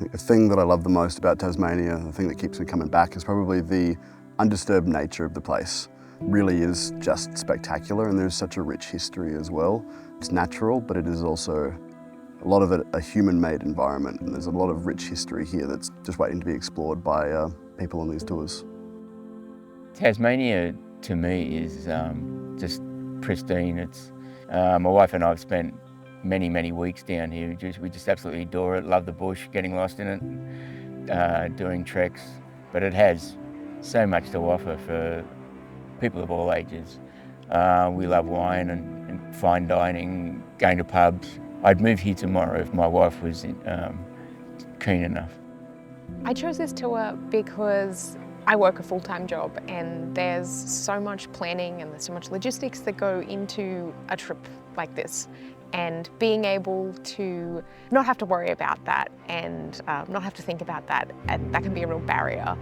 The thing that I love the most about Tasmania, the thing that keeps me coming back, is probably the undisturbed nature of the place. It really is just spectacular, and there's such a rich history as well. It's natural, but it is also a lot of it a human-made environment, and there's a lot of rich history here that's just waiting to be explored by people on these tours. Tasmania, to me, is just pristine. It's my wife and I have spent many weeks down here. We just absolutely adore it, love the bush, getting lost in it, doing treks. But it has so much to offer for people of all ages. We love wine and fine dining, going to pubs. I'd move here tomorrow if my wife was keen enough. I chose this tour because I work a full-time job, and there's so much planning and there's so much logistics that go into a trip like this. And being able to not have to worry about that and not have to think about that, and that can be a real barrier.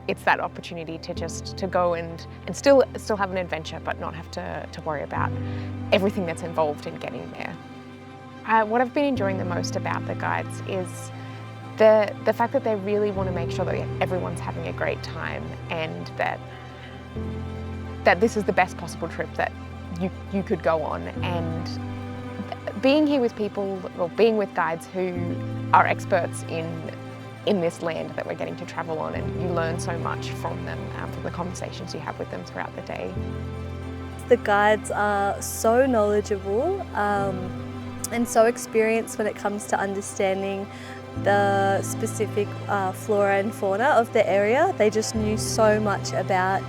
It's that opportunity to go and still have an adventure, but not have to worry about everything that's involved in getting there. What I've been enjoying the most about the guides is the fact that they really want to make sure that everyone's having a great time, and that this is the best possible trip that you could go on. And being here with people, or being with guides who are experts in this land that we're getting to travel on, and you learn so much from them, from the conversations you have with them throughout the day. The guides are so knowledgeable and so experienced when it comes to understanding the specific flora and fauna of the area. They just knew so much about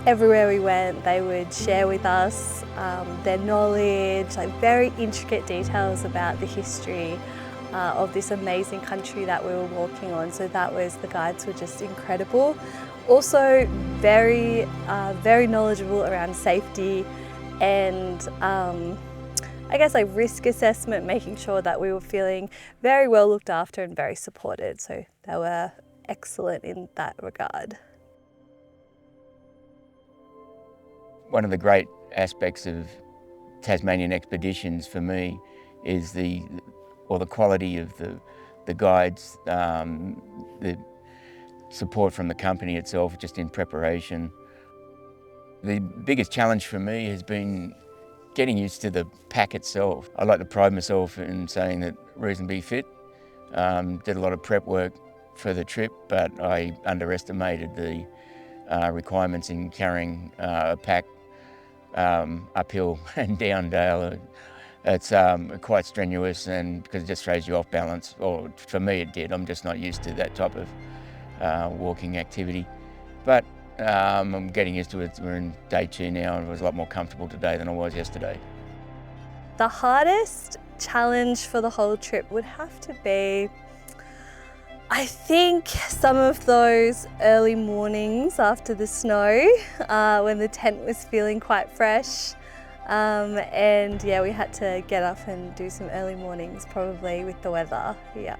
everywhere we went. They would share with us their knowledge, like very intricate details about the history of this amazing country that we were walking on. So the guides were just incredible. Also very knowledgeable around safety and I guess like risk assessment, making sure that we were feeling very well looked after and very supported. So they were excellent in that regard. One of the great aspects of Tasmanian expeditions for me is the quality of the guides, the support from the company itself, just in preparation. The biggest challenge for me has been getting used to the pack itself. I like to pride myself in saying that reasonably fit. Did a lot of prep work for the trip, but I underestimated the requirements in carrying a pack uphill and down dale. It's quite strenuous, and because it just throws you off balance, or for me it did. I'm just not used to that type of walking activity. But I'm getting used to it. We're in day 2 now, and I was a lot more comfortable today than I was yesterday. The hardest challenge for the whole trip would have to be, I think, some of those early mornings after the snow, when the tent was feeling quite fresh. And yeah, we had to get up and do some early mornings probably with the weather, yeah.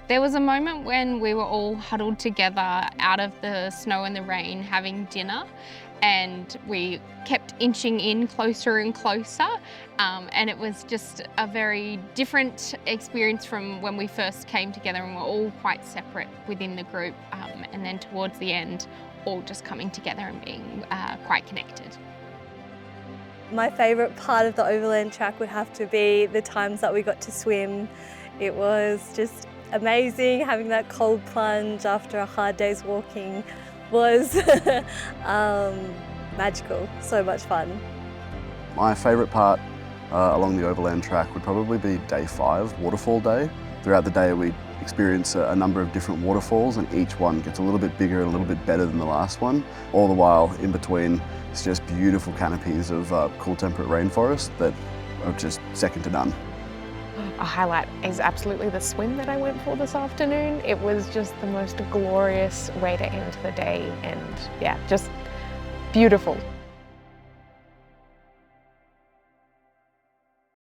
There was a moment when we were all huddled together out of the snow and the rain having dinner, and we kept inching in closer and closer, and it was just a very different experience from when we first came together, and we're all quite separate within the group, and then towards the end all just coming together and being quite connected. My favourite part of the Overland Track would have to be the times that we got to swim. It was just amazing. Having that cold plunge after a hard day's walking was magical, so much fun. My favourite part along the Overland Track would probably be day 5, waterfall day. Throughout the day we experience a number of different waterfalls, and each one gets a little bit bigger and a little bit better than the last one. All the while in between, it's just beautiful canopies of cool temperate rainforest that are just second to none. A highlight is absolutely the swim that I went for this afternoon. It was just the most glorious way to end the day, and yeah, just beautiful.